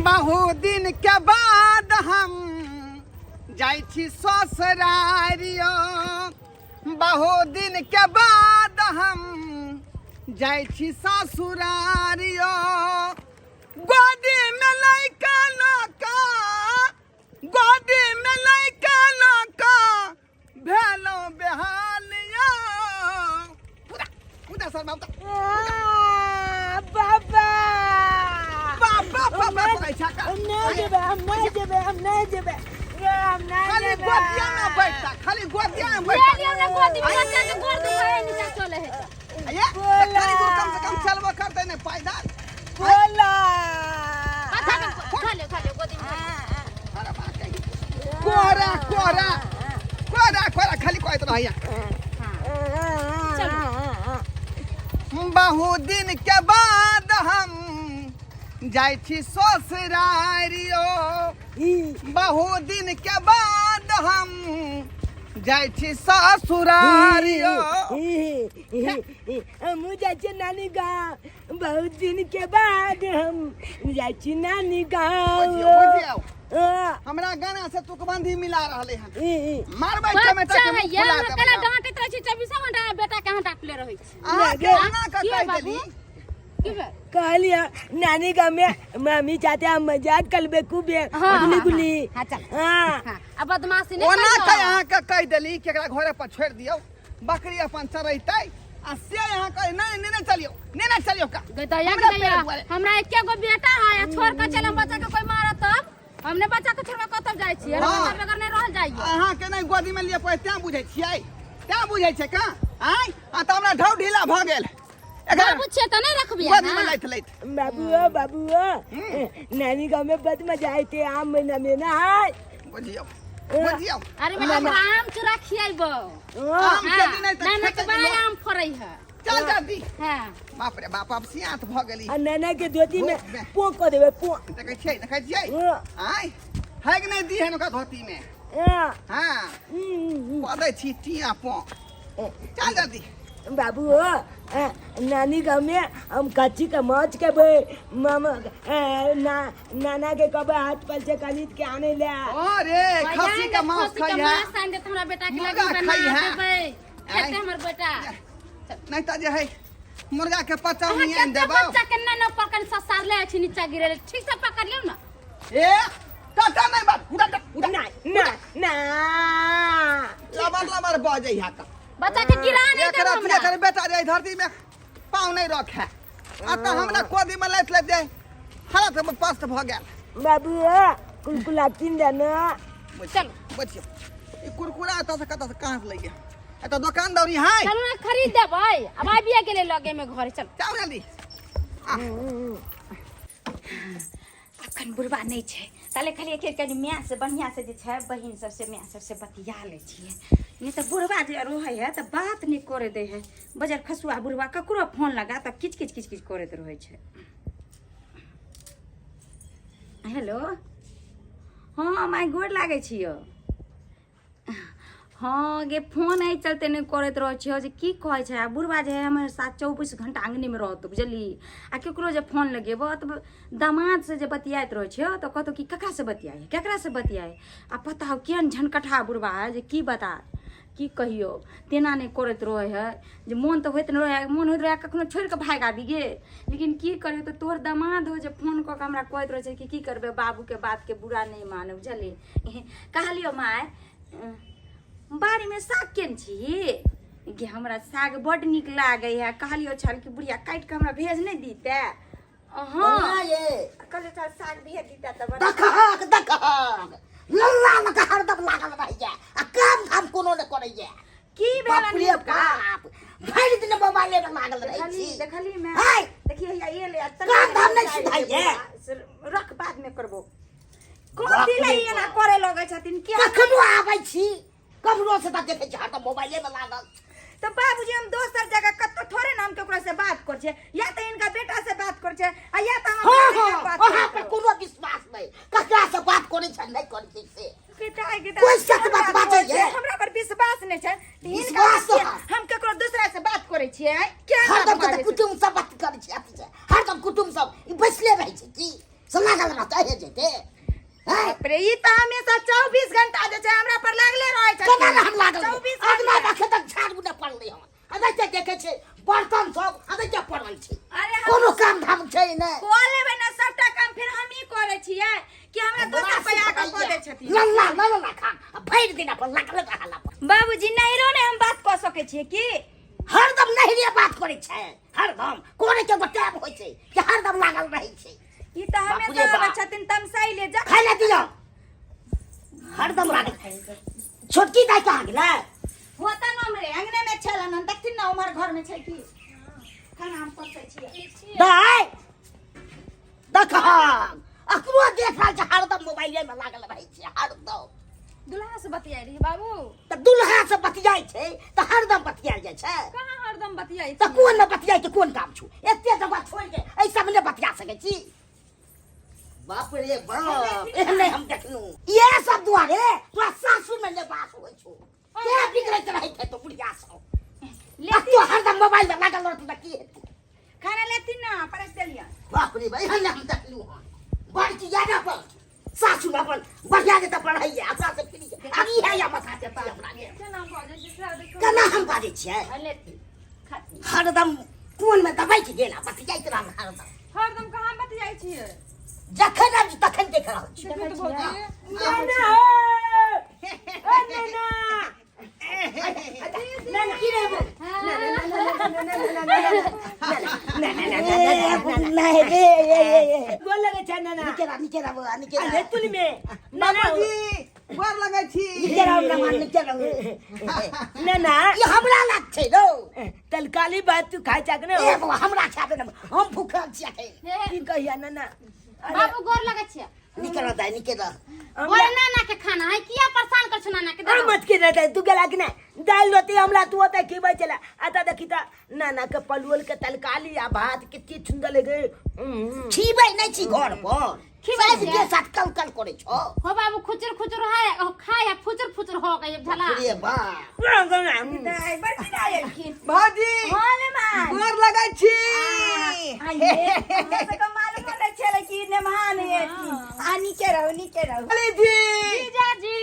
बहुत दिन के बाद हम जाई छी ससुरारियो बहुत दिन के बाद हम जाई छी ससुरारियो गोदी में लइका नका गोदी में लइका नका भेलो बेहालिया पूरा पूरा सर बाबा बाबा बाबा पैसा का नहीं जेबे खाली गोदिया में बैठता खाली गोदिया में बैठता हमने गोदी में बच्चा के गोद में नीचे चले है ये खाली दूर कम से कम चलवा करते ने पायदार बोला खा ले गोदी में अरे बात है कोरा कोरा कोरा कोरा खाली कोई तो भैया बहुत दिन के बाद हम जाई छी ससुरारियो बहुत दिन के बाद हम जाई छी ससुरारियो मुझे नानी गाँव बहुत दिन के बाद हम जाई नानी गाँव हमरा गाना से तुकबंदी मिला रहले हैं मार बैठ में बच्चा है ये कला डांटत रहे छी 24 घंटा बेटा के हाथ डाकले रहे छी आ गाना का कह देली कहलिया नानी गाँव में मम्मी चाहते हम मजाक कलबे खूबे गुली गुली हां चल हां अब बदमाशी नहीं ओना का यहां का कह देली केकरा घरे पर छोड़ दियो बकरी अपन चरैतै आ से यहां कह नहीं चलियो का गदया हमरा एके गो बेटा है छोड़ के चलम बच्चा के कोई मारत तब हमने बच्चा के छोड़ के कतब जाय छी हम बगैर नहीं रह जाइए अहां के नहीं गोदी में लिए पड़े त्या बुझै छियै त्या बुझै छै का आय आ त हमरा ढौ ढीला भ गेल बाबू छे त नहीं रखबिया गोदी में लैत बाबू नानी गाँव में बद मजा आए थे आम महीना में ना बुझियो अरे बेटा आम चुरा खियाइबो आम के दिन नहीं ना के बड़ा आम फरै है चल जाती हां बाप रे बाप अब सियात भ गेली आ नाना के धोती में पोक कर देबे पोक देखै छियै आय है कि नहीं दी है ओका धोती में हां पदै छी टिया पो चल जाती बाबू नानी गाँव में हम कच्ची का माछ के मामा नाना के कब हाथ पल से खरीद के आने ले अरे खस्सी का मांस खाई है सान दे हमरा बेटा के मुर्गा लगे खाई बना है। देबै खेते हमर बेटा नहीं तो जे है मुर्गा के पचा अहाँ नहीं केते देबो बच्चा के नहीं पकड़ ससार ले छी नीचा गिरे ठीक से पकड़ लियो ना ए टाटा नहीं बात उड़ा ना लबर बाजे है का बच्चा के गिरा नहीं एक दे रतिया हमरा करे बेटा रे धरती में पाँव नहीं रखे आ तो हमरा कोदी में लैत दे हालत में पस्त भ गेल बाबू कुलकुला तीन देना चल बचियो ई कुरकुरा एत से कत से कहां से लइए एत दुकान दौरी है चल ना खरीद देबै अब आबिए गेले लगे में घर चल जाओ जल्दी अखन बुढ़वा नहीं छे ताले खाली एक एक मियाँ से बढ़िया से जे छे बहिन सबसे मियाँ सबसे बतिया ले छिए नहीं तो बुढ़वा जे रहे है तो बात नहीं करे दे है बजर खसुआ बुढ़वा ककरो फोन लगा तो किच किच करत रहे छे हेलो हाँ माय गोर लागे छियो हाँ गे फोन आई चलते नहीं करत रह छियो जे की कहे छै बुढ़वा जे है हमर साथ 24 घंटा आंगने में रहत बुझली आ केकरो जे फोन लगेबो त दामाद से जे बतियात रह छियो तो कहतो कि केकरा से बतियाए आ पता हो केन झनकठा बुढ़वा है जे की बता की कहियो तेना नहीं करत रहे है जे मन तो होइत रहे मन होइत रहे कखनो छोड़ के भाग आबी गे लेकिन की करियो तो तोहर दामाद हो जे फोन क के हमरा कहत रहे छै कि की करबे बाबू के बात के बुरा नहीं मानब बुझली कहलियो माय बाड़ी में साग केन छी कि हमरा साग बड निक लागे है कहलियो छल कि बुढ़िया काट के हमरा भेज नहीं दीते हां ये कहलियो छल साग भेज दीते त दखा लल्ला लगा हरदम लागल रहिए आ काम कोनो ने करैए की भेल बाप रे बाप भरि दिन मोबाइले में लागल रहै छी देखली मैं हाय देखिए ये ले काम धाम नहीं सिखाइए रख बाद में करबो कोन दिलै एना करे लगे छथिन के कखनो आबै छी कखनो से तक देखे छी हरदम मोबाइले में लागल तो बाबूजी हम दोसर जगह कत थोड़े ना हम केकरा से बात कर छे या तो इनका बेटा से बात कर छे आ या तो हम बात वहां पर कोनो विश्वास नहीं ककरा से बात करे छ नहीं करे से कोई सच बात है हमरा पर विश्वास नहीं छे विश्वास हम केकरो दूसरा से बात करे छिए क्या हरदम कुटुम सब बात करे छी हरदम कुटुम सब बैसले रहै छै की समझ लागल चाहे जेते बाप रे ई त हमेशा 24 घंटा जे छै हमरा पर लागले रहै छै केना हम लागल 24 आदमी रखे तक झाड़ू न पड़ले हम अदे के देखे छै बर्तन सब अदे के पड़ल छै अरे कोनो काम धाम छै नै को लेबै ना सबटा काम फिर हम ही करे छियै कि हमरा दोसर पे आके कऽ दै छथिन लल्ला खान भैर दिन अपन लागल रहला बाबूजी नहिरो ने हम बात कऽ सकै छियै कि हरदम नहिरे बात करे छै हरदम कोने के बताब होय छै कि हरदम लागल रहै छै ई त हमेशा रहै छथिन तमसाइले जा खाइ ले दियो हरदम लागल छोटकी दाई कहाँ गेलै होता न हमरे अंगने में छलन न देखथिन न उमर घर में छै कि खाना हम पसै छियै दाई देखा अकरो देख रहल छै हरदम मोबाइले में लागल रहै छै हरदम दुल्हा से बतियाई रही बाबू त दुल्हा से बतियाई छै त हरदम बतियाल जाइ छै कहाँ हरदम बतियाई त कोन न बतियाई के कोन काम छु एते जगह छोड़ के ऐ सब ने बतिया सकै छी बाप रे बाप एहने हम देखनु ये सब दुआरे तोरा सासुर में ने बात होय छु के बिगड़ैत रहै छै तो बुढ़िया सब ले तो हरदम मोबाइल में लागल रहत त की हेतै खाना लेथिन न परस देलिया बाप रे भाई एहने हम देखलु बड़की यादा पर सासुर अपन बढ़िया के त पढ़ाई अपना से फ्री अभी है या माथा के पास अपना के केना बाजे छै सर देखो केना हम बाजै छियै लेती खाती हरदम कोन में दबाई के गेला बतियाइत रहल हरदम हरदम कहाँ बतियाई छियै जखन आबी तखन देख रहल छी देखो तो भौजी नाना नाना की रे नहीं रे बोल लगे छ नाना निकेरा अरे तुल में नाना बाबूजी गोर लगै छी निकेरा नाना ये हमरा लाग छै रो तलकाली बात तू खाइ छक ने ए बाबा हमरा खाबे न हम भूखल छियै की कहिया नाना बाबू गोर लगै छियै निकेरा ओए नाना के खाना है किया परेशान कर छ नाना के और मत की रहता तू गेला कि नहीं दाल रोटी हमरा तू होता की बचला आता देखी ता नाना के पलवल के तलकाली आ भात कितनी सुंदर लगे खीबै नै छी घर पर खीबै सब छै? के साथ कल करे छो हो बाबू खुचर है खाए है फुचर हो गई झला रे बा दाई बड़की दाई एलखिन भौजी हां ले मां गोर लगै छी आइए हमरा से को मालूम होले छले कि ने महान एलखिन आ नीचे रहो अली जी जीजाजी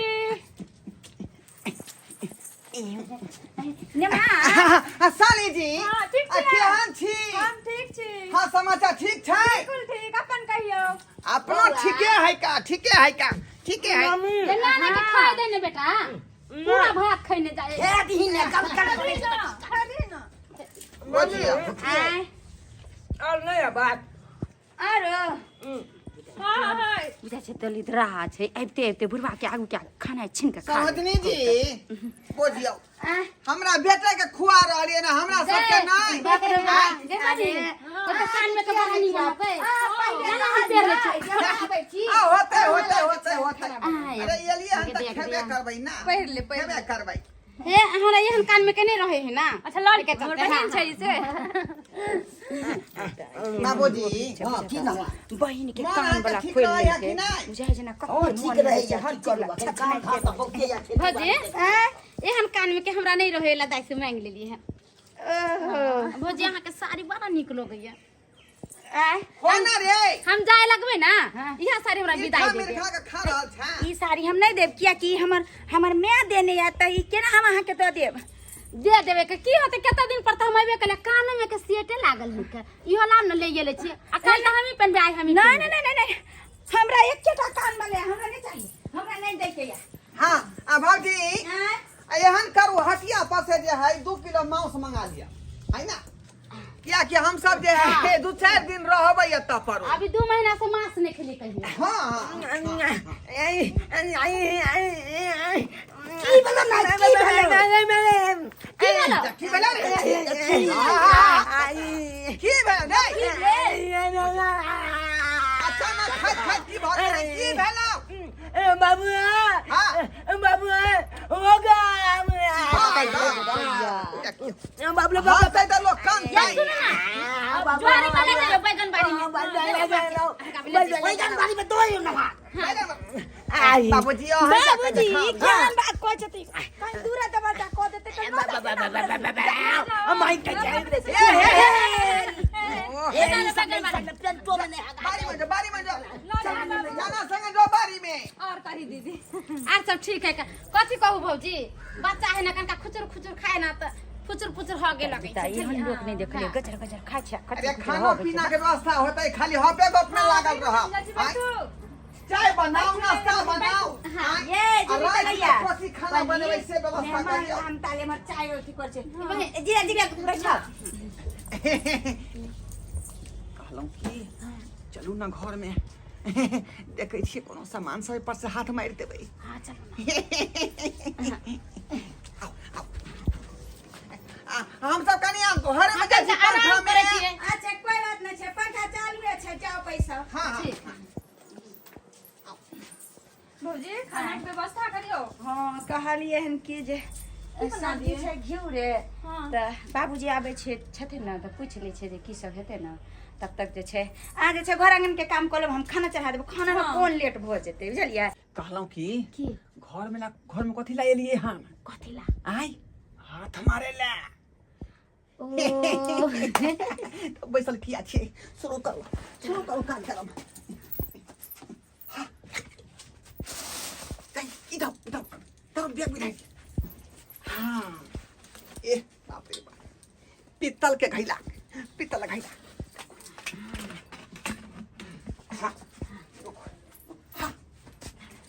ने मां साली जी हाँ, ठीक छै। केहन छी हम ठीक छी हाँ समाचार ठीक छै बिल्कुल ठीक अपन कहियो अपनो ठीके है का ठीके है ले नाना के खाए दे ने बेटा पूरा भात खैने जाए हे दिहिन ने कल करे खा दे ना बुझियो आय और नहीं बात आरो हां हां बुझा छै तलित रहा छै आइते बुढ़वा के आगू के खाना छीन के खा समझनी जी बुझियो आय हमरा बेटा के खुआ रहलिए ना हमरा सबके नहीं बाप रे बाप देखा जी तो कान में के बहानी बापे नाना हम पेर ले छै आबै छी आ होते आय। अरे ये लिए हम तक खेबे करबै ना पहिर ले खेबे करबै हे हमरा एहन कान में के नहीं रहे है ना अच्छा लड़ के चलते हैं छै से बाबूजी हां की नवा बहिन के मन कान अहाँके वाला ठीक खोल रहैया ले कि के नहीं? बुझाइ छै ना ओ ठीक रहे छै हर करू अच्छा कान खा त होके या छै भौजी एहन कान में के हमरा नहीं रहेला दाई से मांग लेली है ओहो भौजी अहाँ के साड़ी बड़ा निक लगैया आय हो ना रे हम जाए लगबे ना इहा साड़ी हमरा विदाई दे मेरे दे खा के खा रहल छै ई साड़ी हम नहीं देब किया कि हमर माय देने या त ई केना हम अहाँ के दऽ देब दे देवे के की होते केतना दिन पर त हम अइबे कले कान में के सेटे लागल है के इहो लाम न ले गेले छी आ कल त हम ही पहनबे आई हम ही नहीं हमरा एकेटा कान में ले हमरा नहीं चाहिए हमरा नहीं दे के या हां आ भौजी आय एहन करू हटिया पर से जे है 2 किलो मांस मंगा लिया है ना क्या कि हम सब जे है 2-4 दिन रहबै एत पर अभी 2 महीना से मांस नहीं खेली कहियो हां की बोला ना की बोला की भेलै रे की भेलै अच्छा ना खाइ की भेलै की भेलै बाबू होगा बाबू हां ते त लोग कान खाइ ज्वारी का ले जाओ बैगन बाड़ी में बैगन बाड़ी में दो नवा बाबूजी बाबूजी केहन बात कहै छथि कहीं दूर दबा जा कह देते त माइक के जाए पेंटो में नहीं बारी में जाओ जाना संगे जाओ बारी में और करी दीदी आर सब ठीक है कथी कहू भौजी बच्चा है ना कनका खुचुर खुचुर खाए ना त फुचुर फुचुर होगे लगे हम लोग नहीं देखले गजर गजर खाय छै अरे खाना पीना के व्यवस्था होता है खाली हपे गप में लागल रहा चाय बनाओ नाश्ता बनाओ ये भैया कथी खाना बनबै से व्यवस्था करियो हम ताले में चाय रोटी कर छै जीरा जीरा बैठा कहलौं कि चलू ना घर में देखै छियै कोनो सामान सब पर से हाथ मारि देबै हां चलो हम सब कनी हम घर में जाइ छी आराम करे छियै अच्छा कोई बात नहीं छै पंखा चालू छै जाओ पैसा हां भौजी खाना के व्यवस्था करियो हां कहलिए हन कि जे शादी छै घिउ रे त बाबूजी आबै छै छथिन न त पूछ लै छै जे की सब हेतै न तब तक जे छै आ जे छै घर आंगन के काम कर लेब हम खाना चढ़ा देब खाना में कोन लेट भ जेतै बुझलियै कहलौं कि की घर में कथी ला एलियै हम कथी ला आइ हाथ मारे ला ओ तो बैसल किया छे शुरू करो काम करब इधर बैग बिठाई हाँ ए बाप रे बाप पित्तल के घैला हाँ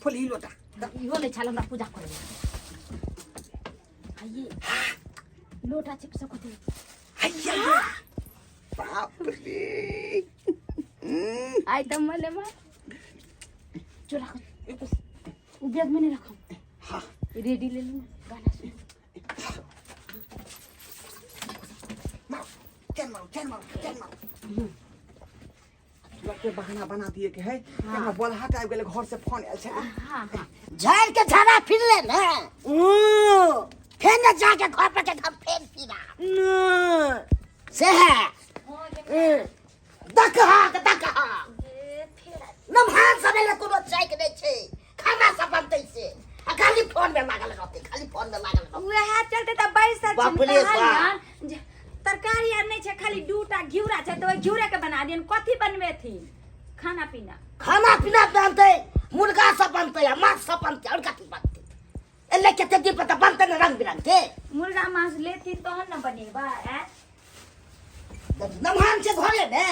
फुल ही लोटा इहो ले छाल हमरा पूजा करे आइए लोटा चिप सको थे हैया बाप रे आई तब मले में चुरा वो बैग में नहीं रखो हाँ रेडी ले लो गाना सुन चल मारो के बहाना बना दिए के है हमरा बोलहाट आबि गेले घर से फोन आयल छे हां झाड़ के झाड़ा फिर ले ना फिर न जाके घर पे के हम फेर पीना से है दकहा नमहान सब ले कोनो चाय के नहीं छे खाना सब बनते से खाली फोन में लागल रहते उहे चलते त बैसल बाप रे बाप। तरकारी आर नहीं छै खाली दूटा घिउरा छै तो घिउरा के बना दियन कथी बनबे थी खाना पीना बनते मुर्गा सब बनते माछ सब बनते और कथी बनते एले केते दिन पर बनते न रंग बिरंग के मुर्गा मांस लेती तहन न बनेबा नमहान से घरे ने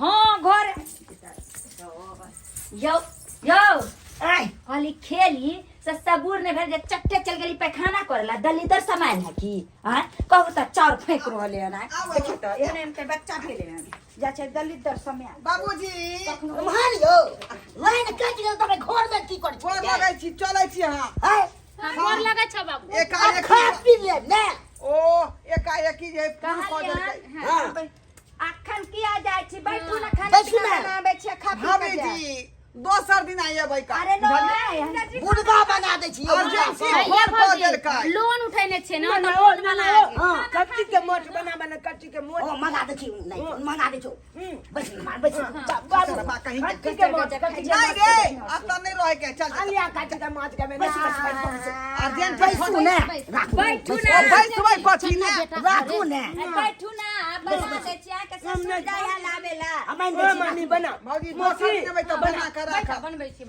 हां घर यो आई खाली खेली से सबूर ने भेल जे चट्टे चल गेली पैखाना करेला दलिदर सामान है की हां कहू त चार फेंक रहले ना देखि त एने में बच्चा भेले ना जा छै दलिदर सामान बाबूजी नमहान यो लाइन कट गेल त घर में की कर गोर लगै छी चलै छी हां गोर लगे छ बाबू एकाएक खा पी ले ने ओ एकाएक की जे पूरा कऽ देलकै हां अखन किया जाय छी बैठू ना खाना बैठू ना। बनाबे छै खा पी के भाभी जा। जी दोसर दिन आइए का अरे नो मुर्गा बना दे छी अर्जेंसी ये फोन कऽ भौजी देलकै लोन उठैने छै न त लोन वाला कच्ची के मोट बना कच्ची के मोट ओ मंगा दे छी नहीं मंगा दे छो बस बा कहीं कच्ची के मोट कच्ची के नहीं रे आता नहीं रहे के चल अलिया कच्ची के मोट के बना अर्जेंट बैठू ने बैठू ना बैठबै कथी ने राखू ने बैठू ना बना दे छी के ससुर दया लावेला अमन दे छी मम्मी बना भौजी दोसर दिन अबै त बना के राख बनबै छी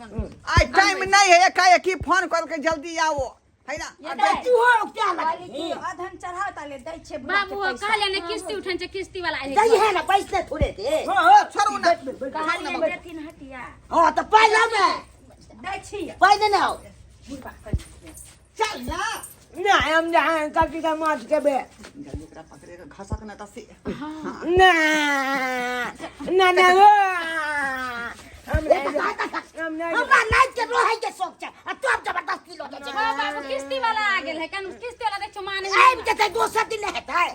आई टाइम नहीं है एकाएक ही फोन करके जल्दी आओ है ना तू हो क्या लगे की अधन चढ़ाव ताले दै छै बाबू कहले ने किस्ती उठन छै किस्ती वाला आइले दई है ना पैसे थोड़े थे छोड़ू ना कहलिए देथिन हटिया हां तो पहले में दै छी पहले ना हो चल ना ना हम जहां कच्ची के मोट के बे जल्दी करा पकड़े के घसक ना तसे ना वो हमरा नाच के रोहे के शौक छै आ तब जबरदस्ती लो के बाबू किस्ती वाला आ गेल है कन किस्ती वाला देखो माने आइ जेते दोसर दिन हेतै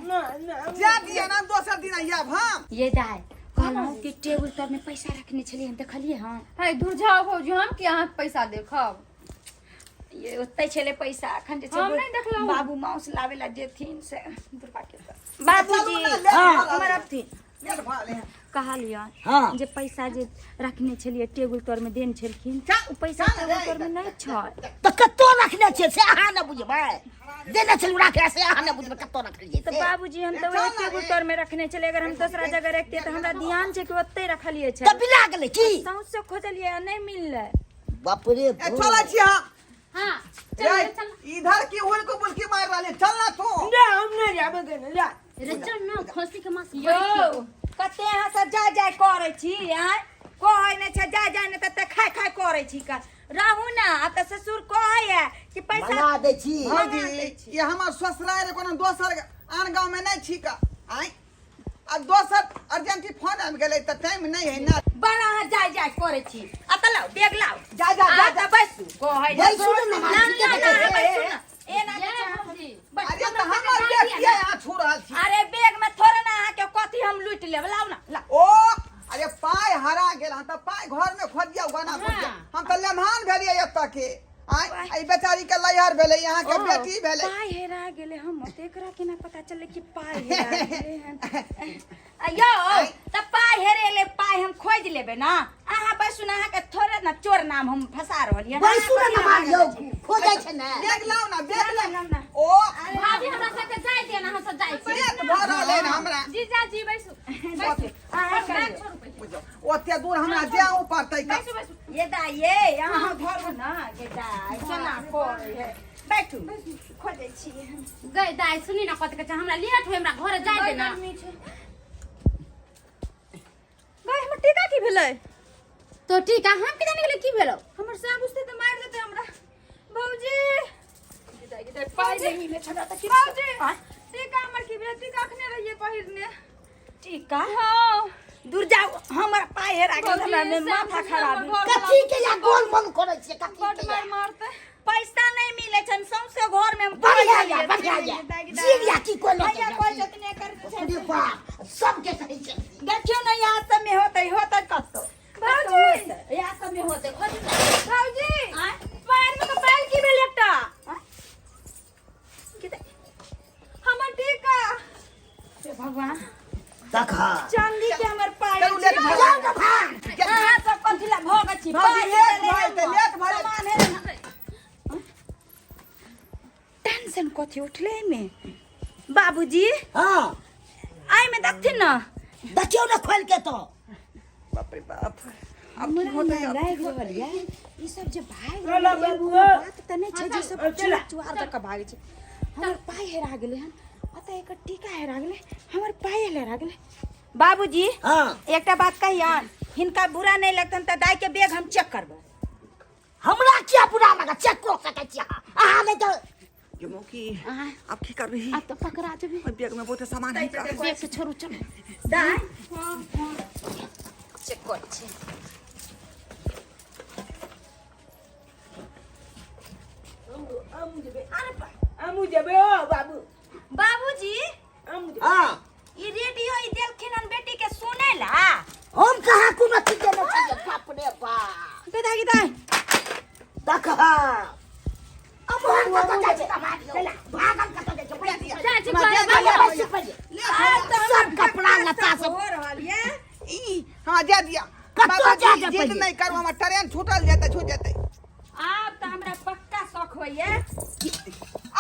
जा दिया ना दोसर दिन आइए हम ये दाय कहलहुं कि टेबल पर में पैसा रखने छलिए देखलिए हां है दूर जाओ भौजी हम के अहाँ पैसा देखब ये ओतै छले पैसा अखन जे हम नहीं देखलहुं। बाबू माउस लावेला जेथिन से दुर्गा के बाबूजी हां हमर अपथिन ये भाले कहा लिया हाँ। जे पैसा जे रखने छलिए टेबुल तर में देन छलखिन चल, ओ पैसा चल टेबुल रे, तर में नहीं छ तो कत्तो रखने छे से अहाँ न बुझबै देने छल राखे से अहाँ न बुझबै कत्तो रखलिए तो बाबूजी हम तो वही टेबुल तर में रखने चले अगर हम दूसरा जगह रखते तो हमरा ध्यान छै कि ओते रखलिए छै तब बिला गेलै की सौंसे खोजलिए नहीं मिलले बाप रे चला छी हां हाँ ए, चल चल इधर की उड़ को बुलकी मार रहा चल ना तू ना हम नहीं जाबे के जा रे चल ना खसी के मास यो कते यहाँ से जा जा करे छी आय कहै नै छै जा जा नै त खाय खाय करे छी का रहू ना आ त ससुर कहै है कि पैसा बना दै छी भौजी ये हमार ससुराल रे कोनो दोसर आन गांव में नहीं छी का आई आ दोसर अर्जेंटी फोन आबि गेलै त टाइम नहीं है ना बड़ा जा जा करे छी आ त लाओ बैग लाओ जा जा जा आ बैसू कहै बैसू ना ना ना ना बैसू ना ए ना ये भौजी अरे तो हमर देख के यहाँ छू रहल छी अरे बैग में थोड़े ना आके कथी हम लूट लेब लाओ ना ला ओ अरे पाय हरा गेल हम त पाय घर में खोजिया गाना खोजिया हम त लेमहान भेलिए एत के आई बेचारी के लैहर भेले यहाँ के बेटी भेले पाय हेरा गेले हम एकरा के ना पता चले कि पाय हेरा गेले हन अयो त पाय हेरेले पाय हम खोज लेबे ना अहाँ बैसू ना अहाँ के थोड़े ना चोर नाम हम फंसा रहलिए बैसू ना मारियो खोजै छै ने बैग लाओ ना बैग लाओ ना ओ भाभी हमरा साथे जाय दे ना हम सब जाय छी पेट भरल है हमरा जीजा जी बैसू बैसू अहाँ बैग करियो छोड़ू बुझो ओते दूर हमरा जाऊ पड़तै का बैसू बैसू ये दाइए यहाँ घर ना ये दाइ केना करे है बैठू खोजै छी गई दाई सुनी ना कत के हमरा लेट होय हमरा घर जाय दे ना गई हमर टीका की भेलै तो ठीक है हम के जाने गेले की भेलो हमर साब उसते तो मार देते हमरा बाबूजी पाई नहीं मिले छड़ा त की बाबूजी टीका हमर की भेलै टीका अखने रहिए पहिरने टीका हां दूर जाओ हमर पाय हेरा गेल हमरा में माथा खराब कथी के या गोल मोल करै छियै कथी के या मारते पैसा नहीं मिले छन सौंसे घर में हम बढ़िया या जीविया की कोन भैया कोई जतने कर अरे बाप सबके सही छै देखियो ना यहाँ सब में होते कतो भाऊजी यहाँ सब में होते भाऊजी पैर में तो पैर की भेल एकटा हमर टीका हे भगवान देखा चांदी के हमर पाय चलू लेट भऽ जाओ तो भाग अहाँ सब कथिला भोग छी भाभी लेट भऽ जेतै लेट भऽ जेतै सामान है ना टेंशन कथी उठले में बाबूजी हां आई में देखथिन ना देखियो ना खोल के तो बाप रे बाप अब हमरा की होतै ना अब? लाग रहल या ई सब जे भाग चला रहल बाबू। बात त नै छै जे सब चला। चुआर तक भागे छै हमर पाय हेरा गेले हन अत एक टीका हेरा गेले हमर पाय हेरा गेले बाबूजी हां एकटा बात कहियन हिनका बुरा नहीं लगतन त दाई के बैग हम चेक करबै हमरा क्या बुरा लगा चेक कर सकै छी अहाँ नहीं तो ये मौकी अब की कर रही अब तो पकड़ा जबी ओइ बैग में बहुत सामान है का बैग से छोड़ू चलो दाई चेक कर छै हमू जेबे ओ बाबू बाबूजी हां ई रेडियो ई देलखिन हन बेटी के सुने ला हम कहाँ कोनो चीज देने छियै बाप रे बाप के दाई दाई देखा अब हम कत जाय छी मारियो भागल कत जाय छी ले दिया जा जी बस पहले ले सब कपड़ा लता सब हो रहल ये ई हां दे दिया कतौ बाबा जा जी दे जिद पहिले। नहीं करू हमर ट्रेन छूटल जेतै छूट जेतै आब त हमरा पक्का शौक होइए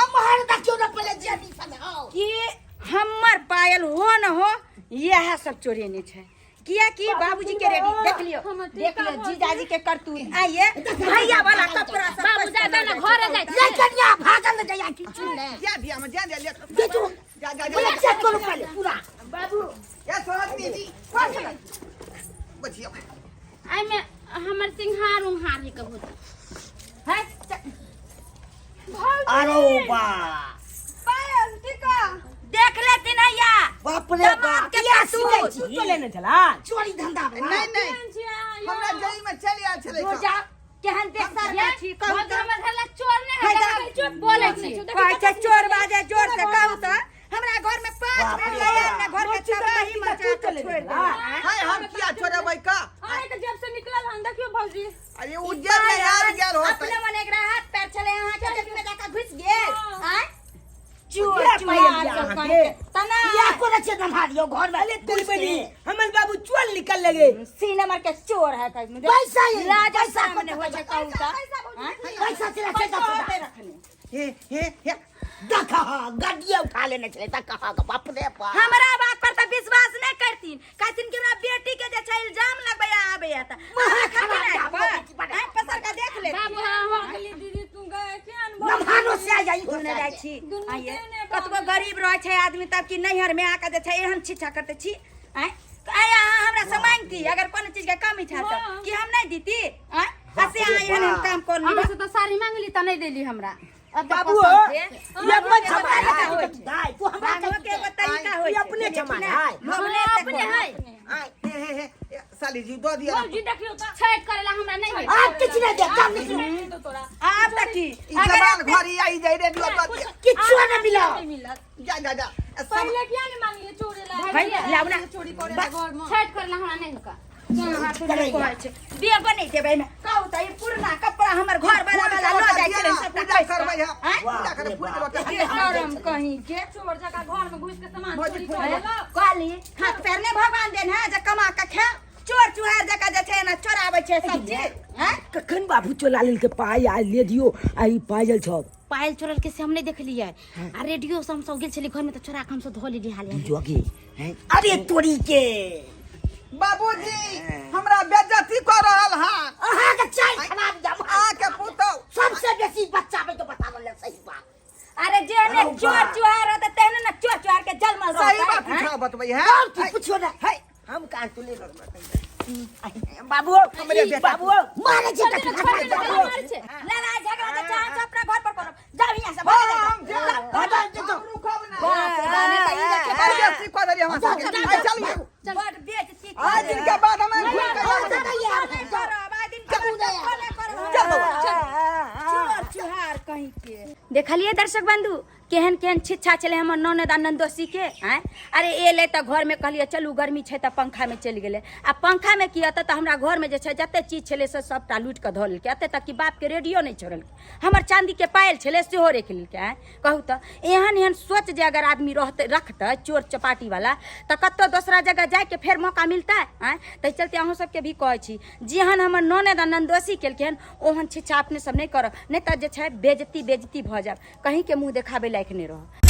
अब हर देखियो ना पहले जेबी सन आओ कि हमर पायल हो न हो यह सब चोरेने छै किया कि बाबूजी के रेडी देख लियो जीजाजी के करतूत आइए भैया वाला कपड़ा सब बाबू जा दे ना घरे जाय ले कन्या भागल जाया किछु ने दे दिया मैं दे ले देखो जा जा पहले जा चेक करो पहले पूरा बाबू ये सोहनी जी पास बचियो आई में हमर सिंहार उंहार ही कबूत है अरे बा पायल टीका देख लेती नैया बाप रे बाप के ये तू सीधे तो लेने चला चोरी धंधा नहीं नहीं हमरा जई में चली आल छले हो जा केहन देसर ये छी कहू भौजी त हमर घर ला चोर ने है है जा। चुप बोले छी कहै छै चोर बाजे जोर से कहू त हमरा घर में पांच बाप रे भेल बाप। घर के तबाही मचा के छोड़ दे हाय हम किया छोड़बै का अरे के जब से निकलल हम देखियो भौजी अरे उज्जर में याद गेल होतै अपने मन एक हाथ पैर चले यहाँ के जेब में जाकर घुस गेल आय चोर ये चुहार पायल सब यहाँ कहीं के। के। तना या को रचे नमारियो घर में अरे तेरी बड़ी हमर बाबू चोर निकल लगे। सीने मार के चोर है कहीं में। पैसा ही राजा पैसा सामने हो जाए कहूं का पैसा से रखे रखने हे देखा गड्डिया उठा लेने चले ता कहा का बाप रे बाप हमरा बात पर त विश्वास नहीं करतीन कहतीन कि हमरा बेटी के जे छै इल्जाम लगबे आबे या त पसर का देख ले बाबू हाँ अगली दीदी तू गए के अनबो नमानो से आ जाई सुने जाय छी आइए कतबो गरीब रह छै आदमी तब कि नैहर में आके जे छै एहन छिछा करते छी आय आया हमरा से मांगती अगर कोनो चीज के कमी छै त कि हम नहीं दीती आय ऐसे एहन काम कर हमसे तो साड़ी मांगली त नहीं देली हमरा बाबू ये अपन छमाल है। दाई तू हमरा बाबू के बताई का होय ये अपने छमाल है। अपने है साली जी दो दिया जी देखियो त छठ करेला हमरा नहीं है आप किछ नहीं दे काम निकलो आप देखी जवान घरी आई जाई रेडियो दो दिया किछु न मिला जा जा जा पहले क्या नहीं मांगली चोरेला भाई लावना चोरी करेला घर में छठ करेला हमरा नहीं होका बिया बने देबै में कहू त ई पुरना कपड़ा हमर घर वाला ल जाय छै सबटा पूजा करबै हम पूजा करे फूल देबो शरम कहीं के चोर जका घर में घुस के सामान भौजी चोरी करेला काली हाथ पैर ने भगवान देन है जे कमा के खा चोर चुहार जका जे छै ना चोराबै छै सब चीज हैं कखन बाबू चोला लेल के पाय आ ले दियो आई पायल छब पायल चोरल के से हम नहीं देखलिए आ रेडियो से हम सब गेल छली घर में तो चोरा के हम सब धो लेली हाल जोगी हैं। अरे तोरी के बाबूजी हमरा बेइज्जती कर रहल हां अहा के चाय खराब जम आ के पुतौ सबसे बेसी बच्चा में तो बतावल ले सही बात अरे जेने चोर चुहार होत तेने ना चोर चुहार के जलमल सही रहत बात पूछा बतबै है और की पूछो ना है हम का तुले बाबू हमरे बेटा बाबू मारे छै छोड़ दे मार छे लड़ाई झगड़ा के चाह अपना घर पर करो जाओ यहां से हम भाग जा हटा दे तो रुकब ना बाप गाने त ई देखे आई बेइज्जती कर रही हम आई चल बड़ बेइज्जती आज दिन के बाद हमें घूम के चोर चुहार कहीं के देखलिए दर्शक बंधु केहन केहन छिच्छा चले हमर ननद आनंदोसी के हैं अरे एले त घर में कहलिए चलू गर्मी छै त पंखा में चल गेले आ पंखा में की अत त हमरा घर में जे छै जते चीज छले से सबटा लूट के धोल के अते तक कि बाप के रेडियो नहीं छोड़ल हमर चांदी के पायल छले सेहो रेख लेलके हैं कहू त एहन एहन सोच जे अगर आदमी रहते रखते चोर चपाटी वाला त कत्तो दूसरा जगह जाय के फेर मौका मिलता हैं तै चलते अहूं सब के भी कहै छी जेहन हमर ननद आनंदोसी केलकेन ओहन छिच्छा अपने सब नहीं करब नहीं त जे छै बेइज्जती भ जाब कहीं के मुंह देखाबे लायक नहीं रह